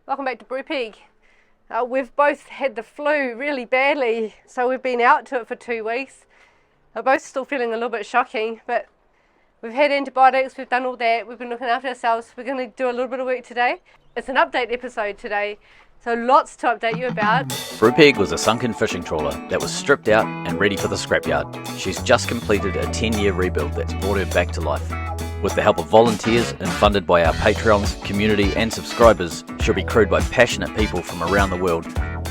Welcome back to Brupeg. We've both had the flu really badly, so we've been out to it for 2 weeks. We're both still feeling a little bit shocking, but we've had antibiotics, we've done all that, we've been looking after ourselves. We're going to do a little bit of work today. It's an update episode today, so lots to update you about. Brupeg was a sunken fishing trawler that was stripped out and ready for the scrapyard. She's just completed a 10-year rebuild that's brought her back to life. With the help of volunteers and funded by our Patreons, community and subscribers, she'll be crewed by passionate people from around the world.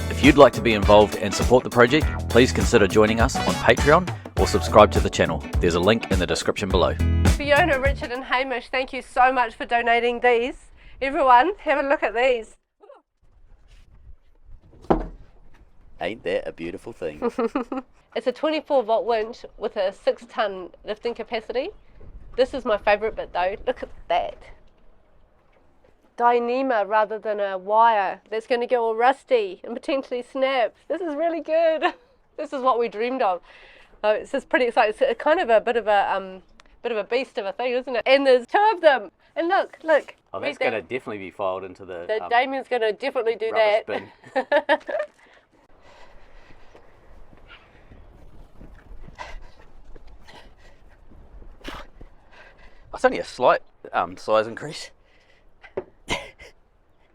If you'd like to be involved and support the project, please consider joining us on Patreon or subscribe to the channel. There's a link in the description below. Fiona, Richard and Hamish, thank you so much for donating these. Everyone, have a look at these. Ain't that a beautiful thing? It's a 24 volt winch with a 6-ton lifting capacity. This is my favourite bit though, look at that. Dyneema rather than a wire that's going to get all rusty and potentially snap. This is really good. This is what we dreamed of. It's just pretty exciting. It's kind of a bit of a beast of a thing, isn't it? And there's 2 of them. And look. Oh, that's going to definitely be filed into the Damian's going to definitely do rubbish that. bin. It's only a slight size increase.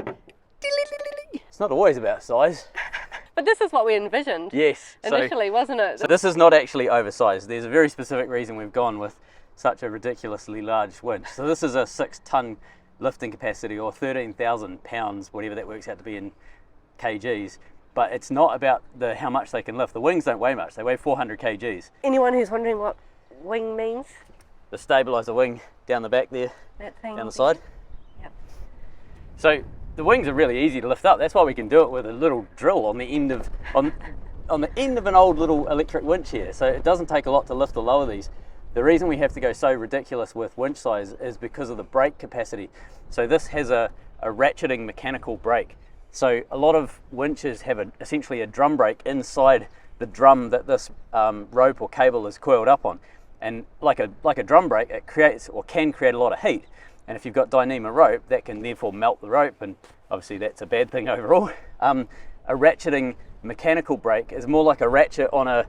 It's not always about size. But this is what we envisioned. Yes. Initially, wasn't it? So this is not actually oversized. There's a very specific reason we've gone with such a ridiculously large winch. So this is a 6-ton lifting capacity, or 13,000 pounds, whatever that works out to be in kgs. But it's not about how much they can lift. The wings don't weigh much. They weigh 400 kgs. Anyone who's wondering what wing means? The stabiliser wing down the back there, that thing down the side. Yep. So the wings are really easy to lift up. That's why we can do it with a little drill on the end of on the end of an old little electric winch here. So it doesn't take a lot to lift or lower these. The reason we have to go so ridiculous with winch size is because of the brake capacity. So this has a ratcheting mechanical brake. So a lot of winches have essentially a drum brake inside the drum that this rope or cable is coiled up on. And like a drum brake, it creates or can create a lot of heat. And if you've got Dyneema rope, that can therefore melt the rope, and obviously that's a bad thing overall. A ratcheting mechanical brake is more like a ratchet on a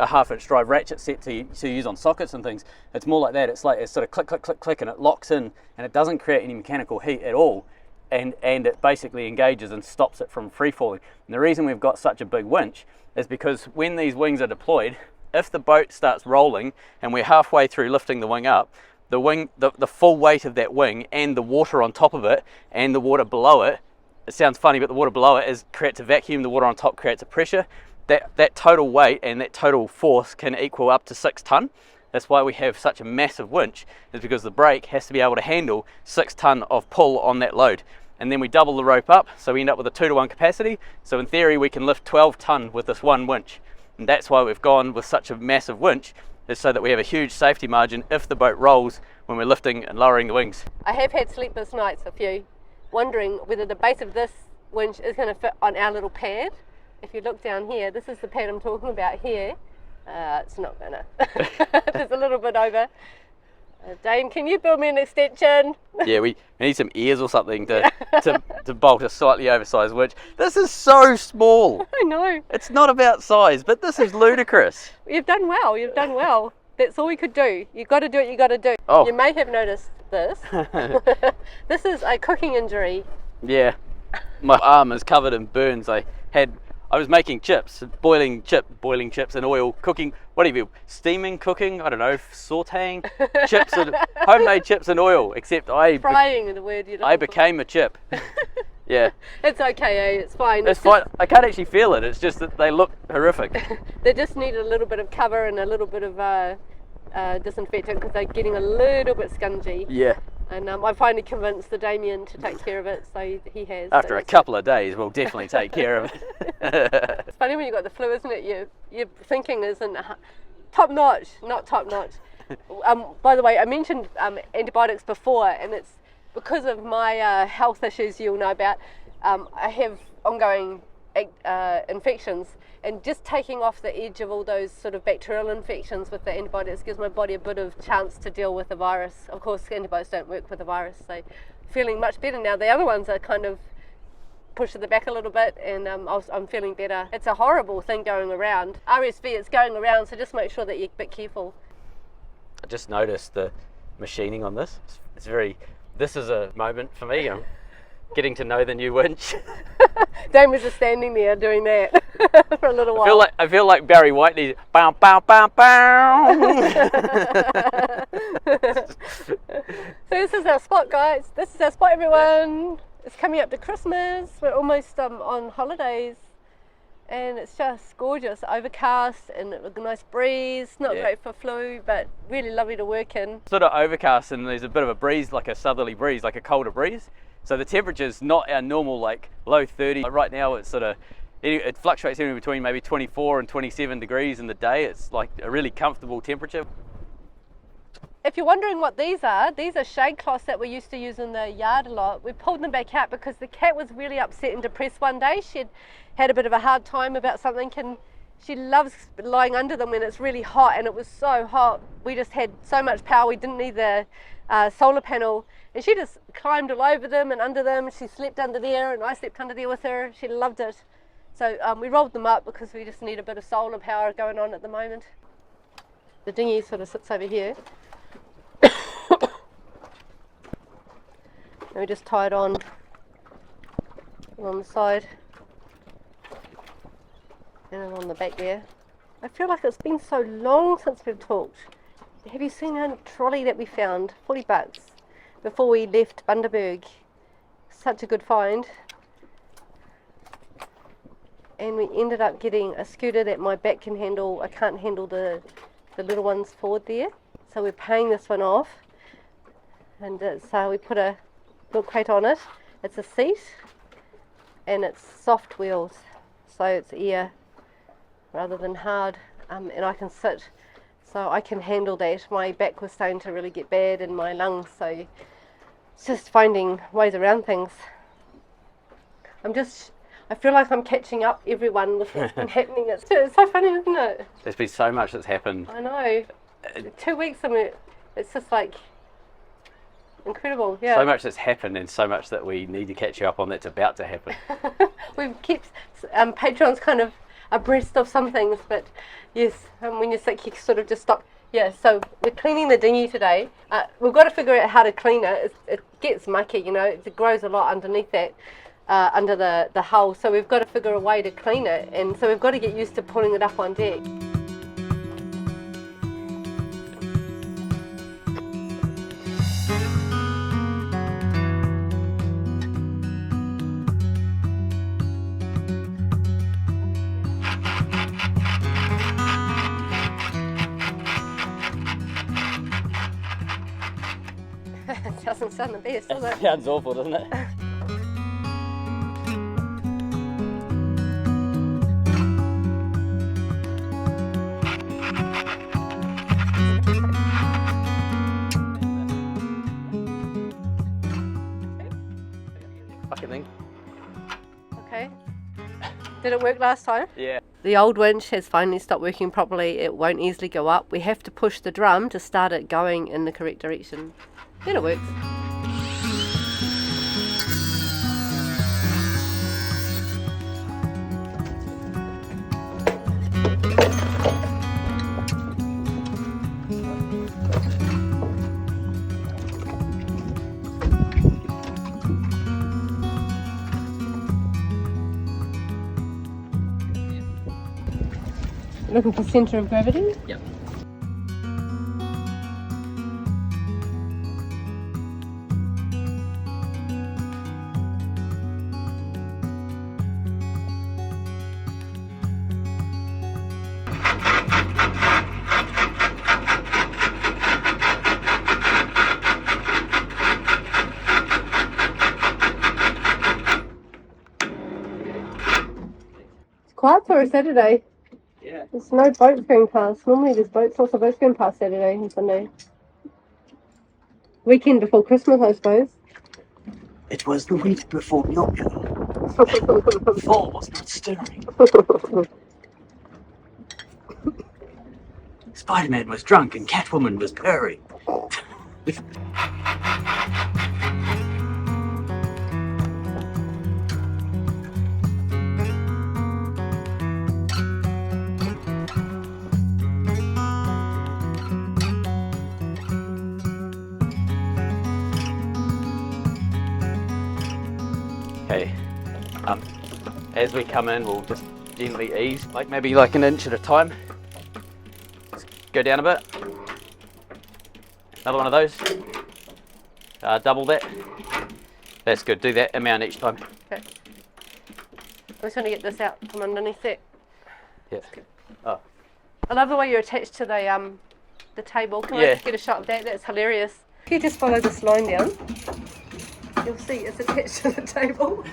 half-inch drive ratchet set to use on sockets and things. It's more like that. It's sort of click, click, click, click, and it locks in, and it doesn't create any mechanical heat at all. And it basically engages and stops it from free falling. And the reason we've got such a big winch is because when these wings are deployed, if the boat starts rolling and we're halfway through lifting the wing up, the full weight of that wing and the water on top of it and the water below it, it sounds funny, but the water below it creates a vacuum, the water on top creates a pressure. That total weight and that total force can equal up to 6 ton. That's why we have such a massive winch, is because the brake has to be able to handle 6 ton of pull on that load. And then we double the rope up, so we end up with a 2-to-1 capacity. So in theory, we can lift 12 ton with this one winch. And that's why we've gone with such a massive winch, is so that we have a huge safety margin if the boat rolls when we're lifting and lowering the wings. I have had sleepless nights, a few, wondering whether the base of this winch is going to fit on our little pad. If you look down here, this is the pad I'm talking about here. It's not gonna. There's a little bit over. Dane, can you build me an extension? Yeah, we need some ears or something to bolt a slightly oversized winch. This is so small. I know. It's not about size, but this is ludicrous. You've done well. That's all we could do. You've got to do what you got to do. Oh. You may have noticed this. This is a cooking injury. Yeah, my arm is covered in burns. I was making chips, boiling chips in oil, cooking, steaming, cooking, I don't know, sauteing chips, homemade chips in oil, except frying the word I became a chip. Yeah. It's okay, It's fine. It's fine. I can't actually feel it. It's just that they look horrific. They just need a little bit of cover and a little bit of disinfectant because they're getting a little bit scungy. Yeah. And I finally convinced the Damian to take care of it, so he has. After a couple of days, we'll definitely take care of it. It's funny when you've got the flu, isn't it? Your thinking isn't top notch, not top notch. By the way, I mentioned antibiotics before, and it's because of my health issues you'll know about. I have ongoing infections, and just taking off the edge of all those sort of bacterial infections with the antibiotics gives my body a bit of chance to deal with the virus. Of course, antibiotics don't work with the virus, so feeling much better now. The other ones are kind of push at the back a little bit, and I'm feeling better. It's a horrible thing going around. RSV, it's going around, so just make sure that you're a bit careful. I just noticed the machining on this. It's very, this is a moment for me. I'm getting to know the new winch. Dame was just standing there doing that for a little while. I feel like Barry Whiteley. Bow, bow, bow, bow. So this is our spot, guys. This is our spot, everyone. It's coming up to Christmas. We're almost on holidays, and it's just gorgeous. Overcast and a nice breeze. Not great for flu, but really lovely to work in. Sort of overcast, and there's a bit of a breeze, like a southerly breeze, like a colder breeze. So the temperature's not our normal, like low 30. Right now it's sort of, it fluctuates anywhere between maybe 24 and 27 degrees in the day. It's like a really comfortable temperature. If you're wondering what these are shade cloths that we used to use in the yard a lot. We pulled them back out because the cat was really upset and depressed one day. She'd had a bit of a hard time about something, and she loves lying under them when it's really hot, and it was so hot. We just had so much power, we didn't need the solar panel, and she just climbed all over them and under them. She slept under there, and I slept under there with her. She loved it. So we rolled them up because we just need a bit of solar power going on at the moment. The dinghy sort of sits over here. And we just tie it on the side and then on the back there. I feel like it's been so long since we've talked. Have you seen our trolley that we found? $40 before we left Bundaberg. Such a good find. And we ended up getting a scooter that my back can handle. I can't handle the little ones forward there. So we're paying this one off. And so we put a milk crate on it. It's a seat and it's soft wheels, so it's air rather than hard, and I can sit, so I can handle that. My back was starting to really get bad and my lungs, so it's just finding ways around things. I feel like I'm catching up everyone with what's been happening. It's so funny, isn't it? There's been so much that's happened. I know. 2 weeks, I mean, it's just like incredible, yeah. So much that's happened, and so much that we need to catch you up on that's about to happen. We've kept Patreons kind of abreast of some things, but yes, when you're sick, you sort of just stop. Yeah, so we're cleaning the dinghy today. We've got to figure out how to clean it. It gets mucky, you know, it grows a lot underneath that, under the hull, so we've got to figure a way to clean it, and so we've got to get used to pulling it up on deck. Doesn't sound the best, does it? Sounds awful, doesn't it? Fucking thing. Okay. Did it work last time? Yeah. The old winch has finally stopped working properly. It won't easily go up. We have to push the drum to start it going in the correct direction. Then it works. Looking for centre of gravity? Yep. Quiet for a Saturday. Yeah. There's no boats going past. Normally there's lots of boats going past Saturday and Sunday. Weekend before Christmas, I suppose. It was the week before Yoko. Fall was not stirring. Spider-Man was drunk and Catwoman was purring. Okay, as we come in, we'll just gently ease, like maybe like an inch at a time. Just go down a bit. Another one of those. Double that. That's good. Do that amount each time. Okay. I'm just going to get this out from underneath it. Yeah. Oh. I love the way you're attached to the table. Can I Yeah. just get a shot of that? That's hilarious. If you just follow this line down, you'll see it's attached to the table.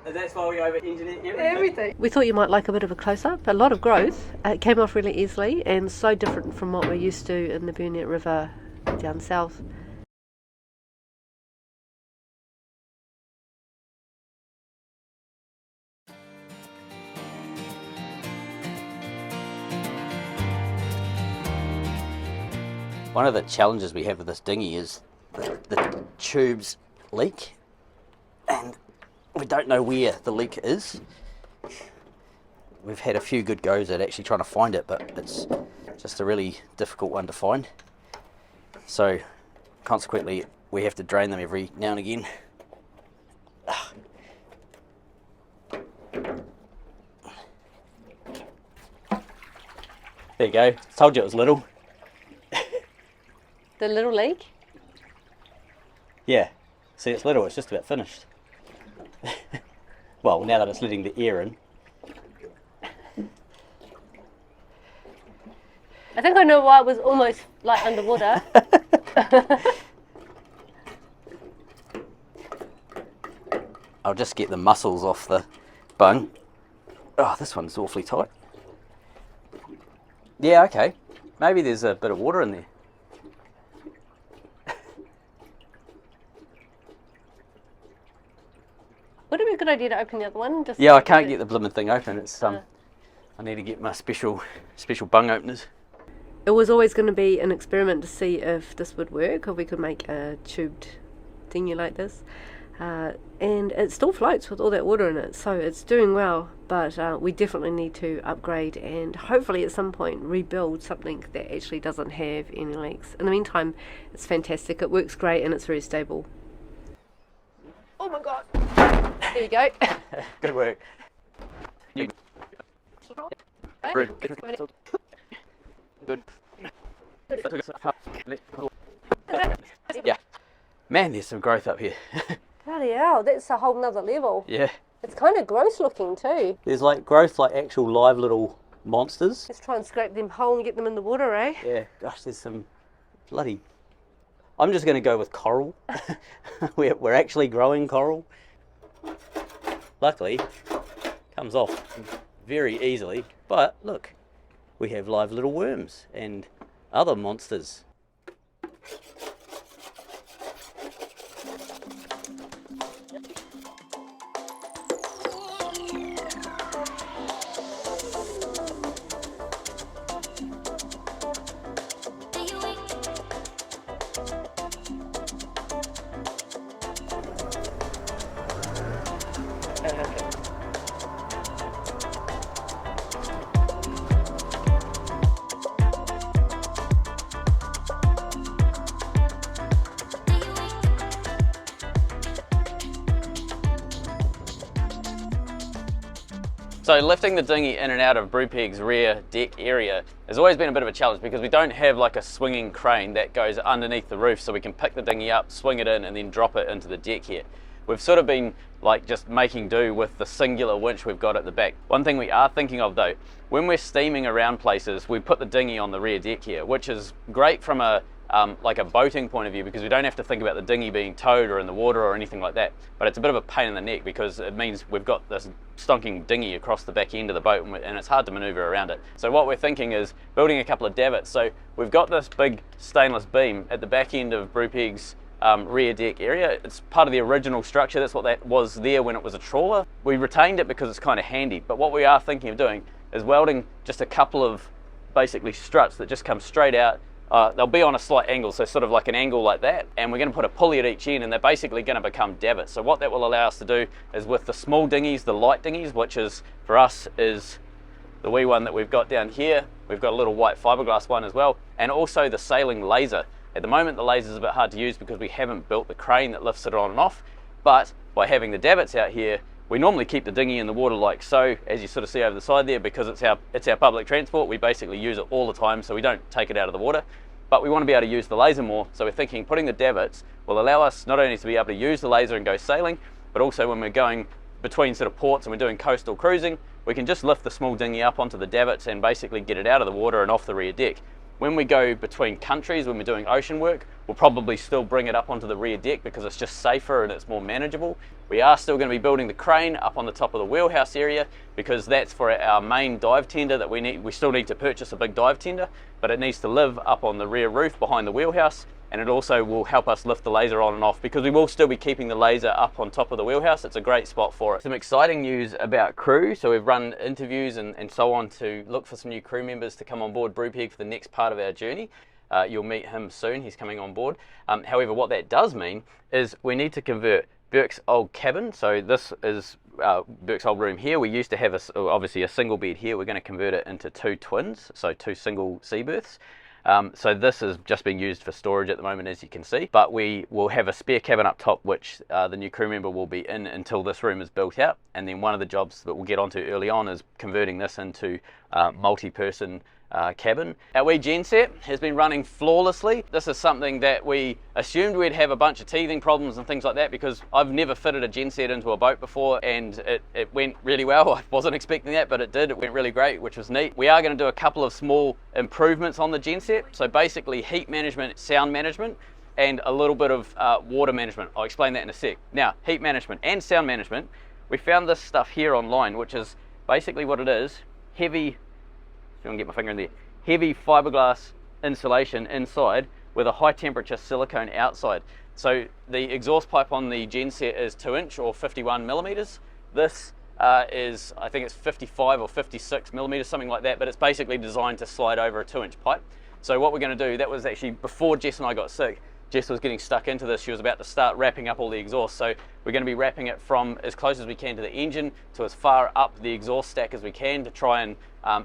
That's why we over-engineer Everything. We thought you might like a bit of a close-up. A lot of growth. It came off really easily and so different from what we're used to in the Burnett River down south. One of the challenges we have with this dinghy is the tubes leak, and we don't know where the leak is. We've had a few good goes at actually trying to find it, but it's just a really difficult one to find. So consequently, we have to drain them every now and again. There you go. Told you it was little. The little leak? Yeah. See, it's little. It's just about finished. Well, now that it's letting the air in. I think I know why it was almost like underwater. I'll just get the muscles off the bung. Oh, this one's awfully tight. Yeah, okay. Maybe there's a bit of water in there. Would it be a good idea to open the other one? Just Yeah, I can't get the blooming thing open. It's I need to get my special bung openers. It was always going to be an experiment to see if this would work, if we could make a tubed dinghy like this. And it still floats with all that water in it, so it's doing well, but we definitely need to upgrade and hopefully at some point rebuild something that actually doesn't have any leaks. In the meantime, it's fantastic, it works great and it's very stable. Oh my god! There you go. Good work. Good. Yeah. Man, there's some growth up here. Bloody hell, that's a whole nother level. Yeah. It's kind of gross looking too. There's like growth like actual live little monsters. Let's try and scrape them whole and get them in the water, eh? Yeah, gosh, there's some bloody... I'm just going to go with coral. We're actually growing coral. Luckily, comes off very easily. But look, we have live little worms and other monsters. So lifting the dinghy in and out of Brupeg's rear deck area has always been a bit of a challenge because we don't have like a swinging crane that goes underneath the roof so we can pick the dinghy up, swing it in and then drop it into the deck here. We've sort of been like just making do with the singular winch we've got at the back. One thing we are thinking of though, when we're steaming around places, we put the dinghy on the rear deck here, which is great from a like a boating point of view because we don't have to think about the dinghy being towed or in the water or anything like that. But it's a bit of a pain in the neck because it means we've got this stonking dinghy across the back end of the boat and it's hard to maneuver around it. So what we're thinking is building a couple of davits. So we've got this big stainless beam at the back end of Brupeg's rear deck area. It's part of the original structure. That's what that was there when it was a trawler. We retained it because it's kind of handy, but what we are thinking of doing is welding just a couple of basically struts that just come straight out. They'll be on a slight angle, so sort of like an angle like that, and we're going to put a pulley at each end and they're basically going to become davits. So what that will allow us to do is with the small dinghies, the light dinghies, which is for us is the wee one that we've got down here, we've got a little white fiberglass one as well, and also the sailing laser. At the moment the laser is a bit hard to use because we haven't built the crane that lifts it on and off, but by having the davits out here, we normally keep the dinghy in the water like so, as you sort of see over the side there, because it's our public transport. We basically use it all the time, so we don't take it out of the water. But we want to be able to use the laser more, so we're thinking putting the davits will allow us not only to be able to use the laser and go sailing, but also when we're going between sort of ports and we're doing coastal cruising, we can just lift the small dinghy up onto the davits and basically get it out of the water and off the rear deck. When we go between countries, when we're doing ocean work, we'll probably still bring it up onto the rear deck because it's just safer and it's more manageable. We are still going to be building the crane up on the top of the wheelhouse area because that's for our main dive tender that we need. We still need to purchase a big dive tender, but it needs to live up on the rear roof behind the wheelhouse, and it also will help us lift the laser on and off because we will still be keeping the laser up on top of the wheelhouse. It's a great spot for it. Some exciting news about crew. So we've run interviews and so on to look for some new crew members to come on board Brupeg for the next part of our journey. You'll meet him soon, he's coming on board. However, what that does mean is we need to convert Burke's old cabin. So this is Burke's old room here. We used to have obviously a single bed here. We're going to convert it into 2 twins, so 2 single sea berths. So this is just being used for storage at the moment, as you can see, but we will have a spare cabin up top which the new crew member will be in until this room is built out, and then one of the jobs that we'll get onto early on is converting this into multi-person cabin. Our wee genset has been running flawlessly. This is something that we assumed we'd have a bunch of teething problems and things like that because I've never fitted a genset into a boat before, and it went really well. I wasn't expecting that, but it did. It went really great, which was neat. We are going to do a couple of small improvements on the genset. So basically heat management, sound management, and a little bit of water management. I'll explain that in a sec. Now, heat management and sound management, we found this stuff here online, which is basically what it is: heavy, if I can get my finger in there, heavy fiberglass insulation inside with a high temperature silicone outside. So the exhaust pipe on the genset is 2-inch or 51 millimeters. This is, I think it's 55 or 56 millimeters, something like that, but it's basically designed to slide over a 2-inch pipe. So what we're going to do, that was actually before Jess and I got sick. Jess was getting stuck into this. She was about to start wrapping up all the exhaust. So we're going to be wrapping it from as close as we can to the engine to as far up the exhaust stack as we can to try and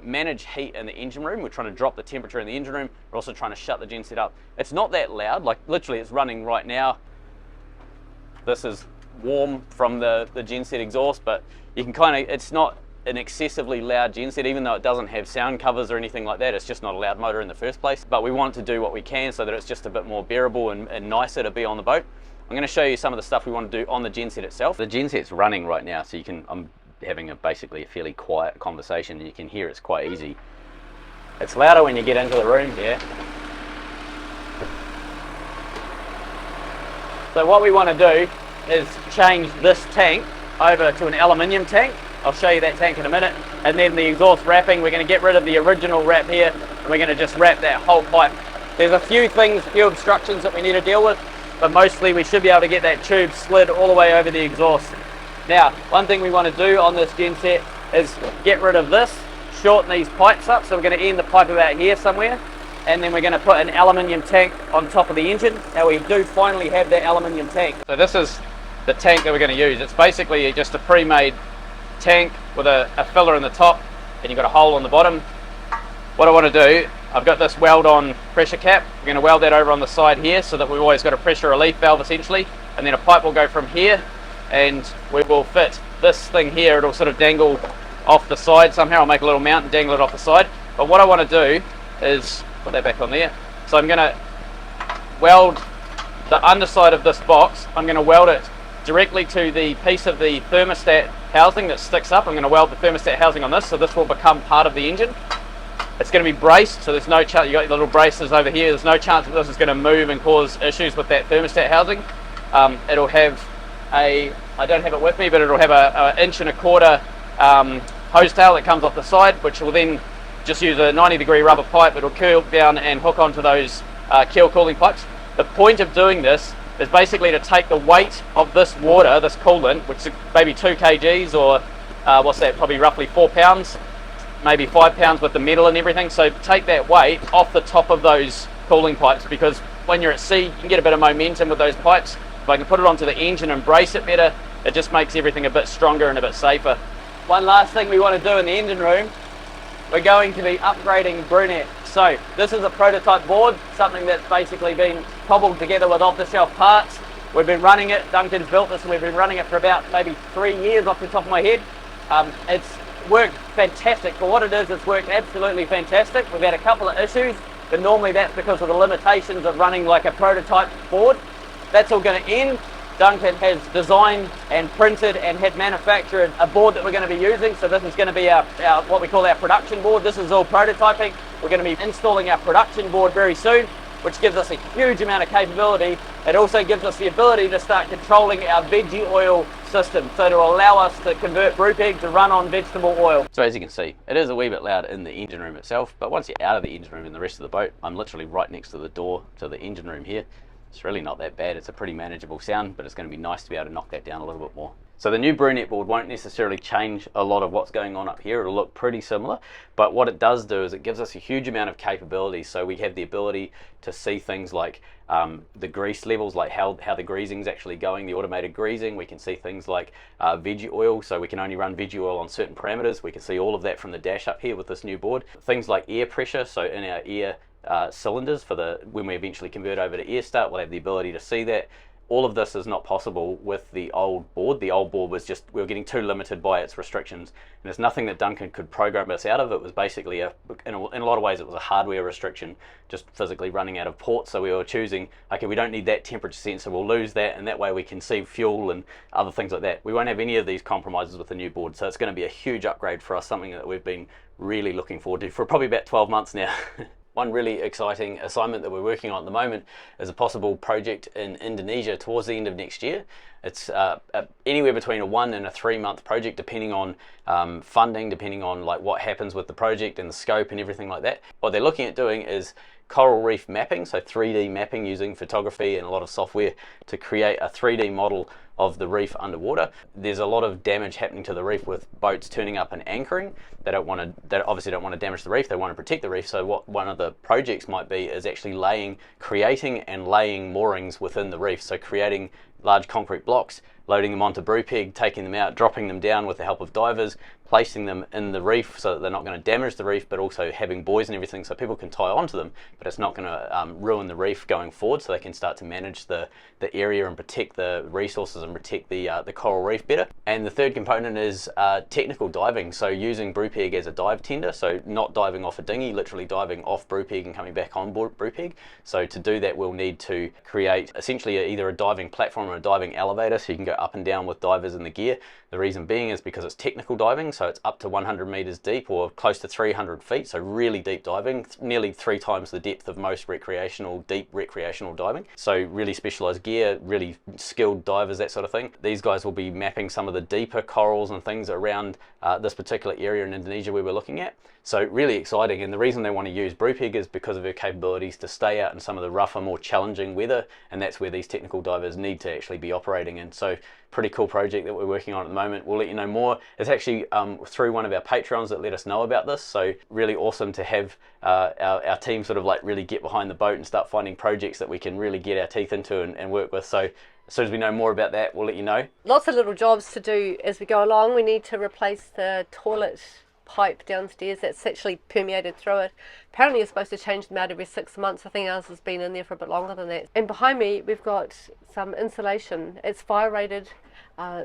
manage heat in the engine room. We're trying to drop the temperature in the engine room. We're also trying to shut the genset up. It's not that loud, like literally it's running right now. This is warm from the genset exhaust, but you can kind of, it's not an excessively loud genset, even though it doesn't have sound covers or anything like that. It's just not a loud motor in the first place, but we want to do what we can so that it's just a bit more bearable and nicer to be on the boat. I'm going to show you some of the stuff we want to do on the genset itself. The genset's running right now, so you can, I'm having basically a fairly quiet conversation and you can hear it's quite easy. It's louder when you get into the room here. So what we want to do is change this tank over to an aluminium tank. I'll show you that tank in a minute. And then the exhaust wrapping, we're going to get rid of the original wrap here and we're going to just wrap that whole pipe. There's a few things, a few obstructions that we need to deal with, but mostly we should be able to get that tube slid all the way over the exhaust. Now, one thing we want to do on this genset is get rid of this, shorten these pipes up. So we're going to end the pipe about here somewhere, and then we're going to put an aluminium tank on top of the engine. Now we do finally have that aluminium tank. So this is the tank that we're going to use. It's basically just a pre-made tank with a filler in the top, and you've got a hole on the bottom. What I want to do, I've got this weld-on pressure cap. We're going to weld that over on the side here so that we've always got a pressure relief valve essentially, and then a pipe will go from here and we will fit this thing here. It'll sort of dangle off the side somehow. I'll make a little mount and dangle it off the side. But what I want to do is put that back on there. So I'm going to weld the underside of this box. I'm going to weld it directly to the piece of the thermostat housing that sticks up. I'm going to weld the thermostat housing on this, so this will become part of the engine. It's going to be braced, so there's no chance. You got your little braces over here. There's no chance that this is going to move and cause issues with that thermostat housing. It'll have I don't have it with me, but it'll have a 1.25 inch hose tail that comes off the side, which will then just use a 90-degree rubber pipe. It'll curl down and hook onto those keel cooling pipes. The point of doing this is basically to take the weight of this water, this coolant, which is maybe 2 kgs or what's that, probably roughly 4 pounds, maybe 5 pounds with the metal and everything. So take that weight off the top of those cooling pipes, because when you're at sea you can get a bit of momentum with those pipes. If I can put it onto the engine and brace it better, it just makes everything a bit stronger and a bit safer. One last thing we want to do in the engine room, we're going to be upgrading Brupeg. So this is a prototype board, something that's basically been cobbled together with off-the-shelf parts. We've been running it, Duncan's built this, and we've been running it for about maybe 3 years off the top of my head. It's worked fantastic. For what it is, it's worked absolutely fantastic. We've had a couple of issues, but normally that's because of the limitations of running like a prototype board. That's all going to end. Duncan has designed and printed and had manufactured a board that we're going to be using. So this is going to be our what we call our production board. This is all prototyping. We're going to be installing our production board very soon, which gives us a huge amount of capability. It also gives us the ability to start controlling our veggie oil system, so to allow us to convert Brupeg to run on vegetable oil. So as you can see, it is a wee bit loud in the engine room itself, but once you're out of the engine room and the rest of the boat, I'm literally right next to the door to the engine room here. It's really not that bad. It's a pretty manageable sound, but it's going to be nice to be able to knock that down a little bit more. So the new Brupeg board won't necessarily change a lot of what's going on up here. It'll look pretty similar, but what it does do is it gives us a huge amount of capability. So we have the ability to see things like the grease levels, like how the greasing is actually going, the automated greasing. We can see things like veggie oil, so we can only run veggie oil on certain parameters. We can see all of that from the dash up here with this new board. Things like air pressure, so in our air cylinders for when we eventually convert over to air start, we'll have the ability to see that. All of this is not possible with the old board. The old board was just, we were getting too limited by its restrictions, and there's nothing that Duncan could program us out of. It was basically, in a lot of ways, it was a hardware restriction, just physically running out of ports. So we were choosing, okay, we don't need that temperature sensor, we'll lose that, and that way we can see fuel and other things like that. We won't have any of these compromises with the new board, so it's going to be a huge upgrade for us, something that we've been really looking forward to for probably about 12 months now. One really exciting assignment that we're working on at the moment is a possible project in Indonesia towards the end of next year. It's anywhere between a 1 and a 3 month project, depending on funding, depending on like what happens with the project and the scope and everything like that. What they're looking at doing is coral reef mapping, so 3D mapping using photography and a lot of software to create a 3D model of the reef underwater. There's a lot of damage happening to the reef with boats turning up and anchoring. They obviously don't want to damage the reef, they want to protect the reef. So what one of the projects might be is actually creating and laying moorings within the reef. So creating large concrete blocks, loading them onto Brupeg, taking them out, dropping them down with the help of divers, placing them in the reef so that they're not going to damage the reef, but also having buoys and everything so people can tie onto them, but it's not going to ruin the reef going forward, so they can start to manage the area and protect the resources and protect the coral reef better. And the third component is technical diving, so using Brupeg as a dive tender, so not diving off a dinghy, literally diving off Brupeg and coming back on board Brupeg. So to do that, we'll need to create essentially either a diving platform or a diving elevator, so you can go up and down with divers in the gear. The reason being is because it's technical diving, so it's up to 100 meters deep or close to 300 feet, so really deep diving, nearly 3 times the depth of most deep recreational diving. So really specialized gear, really skilled divers, that sort of thing. These guys will be mapping some of the deeper corals and things around this particular area in Indonesia we were looking at. So really exciting, and the reason they want to use Brupeg is because of her capabilities to stay out in some of the rougher, more challenging weather, and that's where these technical divers need to actually be operating in. So pretty cool project that we're working on at the moment. We'll let you know more. It's actually through one of our Patreons that let us know about this, so really awesome to have our team sort of like really get behind the boat and start finding projects that we can really get our teeth into and work with. So as soon as we know more about that, we'll let you know. Lots of little jobs to do as we go along. We need to replace the toilet pipe downstairs that's actually permeated through it. Apparently you're supposed to change them out every 6 months. I think ours has been in there for a bit longer than that. And behind me we've got some insulation. It's fire rated,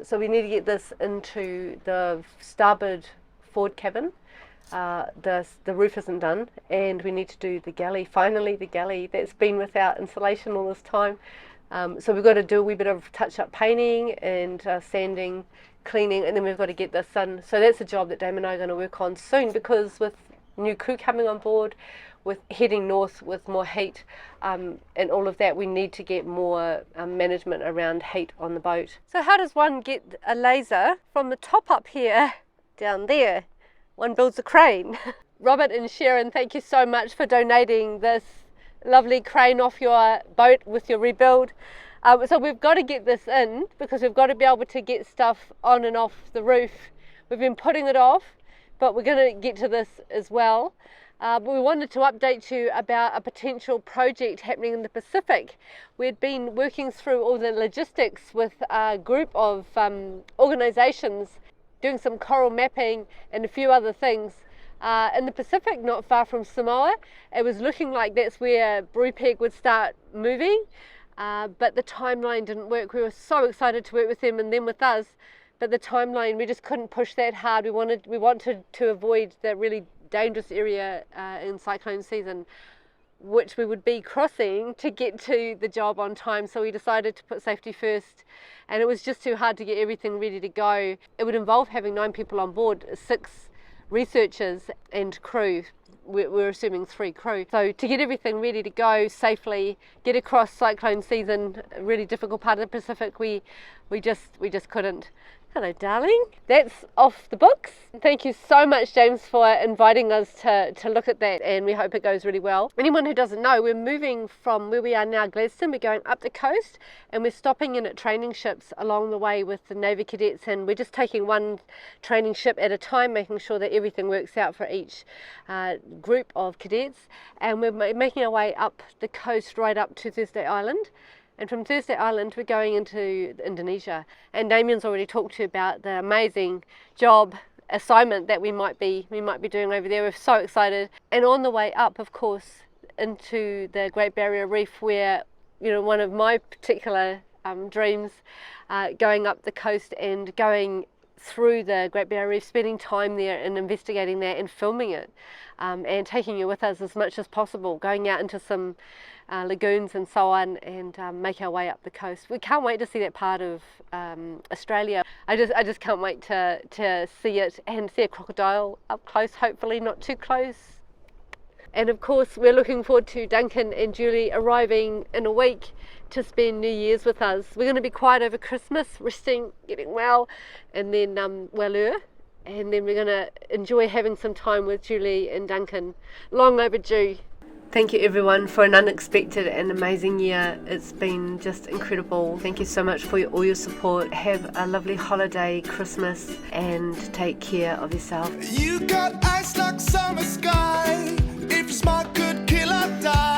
so we need to get this into the starboard forward cabin. The roof isn't done, and we need to do the galley. Finally, the galley that's been without insulation all this time. So we've got to do a wee bit of touch-up painting and sanding, cleaning, and then we've got to get this done. So that's a job that Dame and I are going to work on soon, because with new crew coming on board, with heading north with more heat and all of that, we need to get more management around heat on the boat. So how does one get a laser from the top up here down there? One builds a crane. Robert and Sharon, thank you so much for donating this lovely crane off your boat with your rebuild. So we've got to get this in, because we've got to be able to get stuff on and off the roof. We've been putting it off, but we're going to get to this as well. But we wanted to update you about a potential project happening in the Pacific. We'd been working through all the logistics with a group of organisations, doing some coral mapping and a few other things. In the Pacific, not far from Samoa, it was looking like that's where Brupeg would start moving. but the timeline didn't work. We were so excited to work with them and them with us, but the timeline, we just couldn't push that hard. We wanted to avoid the really dangerous area in cyclone season, which we would be crossing to get to the job on time. So we decided to put safety first, and it was just too hard to get everything ready to go. It would involve having 9 people on board, 6 researchers and crew. We're assuming 3 crew. So to get everything ready to go safely, get across cyclone season, a really difficult part of the Pacific, we just couldn't. Hello, darling. That's off the books. Thank you so much, James, for inviting us to look at that, and we hope it goes really well. Anyone who doesn't know, we're moving from where we are now, Gladstone. We're going up the coast, and we're stopping in at training ships along the way with the Navy cadets, and we're just taking one training ship at a time, making sure that everything works out for each group of cadets. And we're making our way up the coast right up to Thursday Island. And from Thursday Island, we're going into Indonesia. And Damian's already talked to you about the amazing job assignment that we might be doing over there. We're so excited. And on the way up, of course, into the Great Barrier Reef, where, you know, one of my particular dreams, going up the coast and going through the Great Barrier Reef, spending time there and investigating that and filming it, and taking you with us as much as possible, going out into some lagoons and so on, and make our way up the coast. We can't wait to see that part of Australia. I just can't wait to see it and see a crocodile up close, hopefully not too close. And of course we're looking forward to Duncan and Julie arriving in a week to spend New Year's with us. We're going to be quiet over Christmas, resting, getting well, and then Walur, and then we're going to enjoy having some time with Julie and Duncan. Long overdue. Thank you everyone for an unexpected and amazing year. It's been just incredible. Thank you so much for all your support. Have a lovely holiday, Christmas, and take care of yourself. You got eyes like summer sky. If you're smart, could kill or die.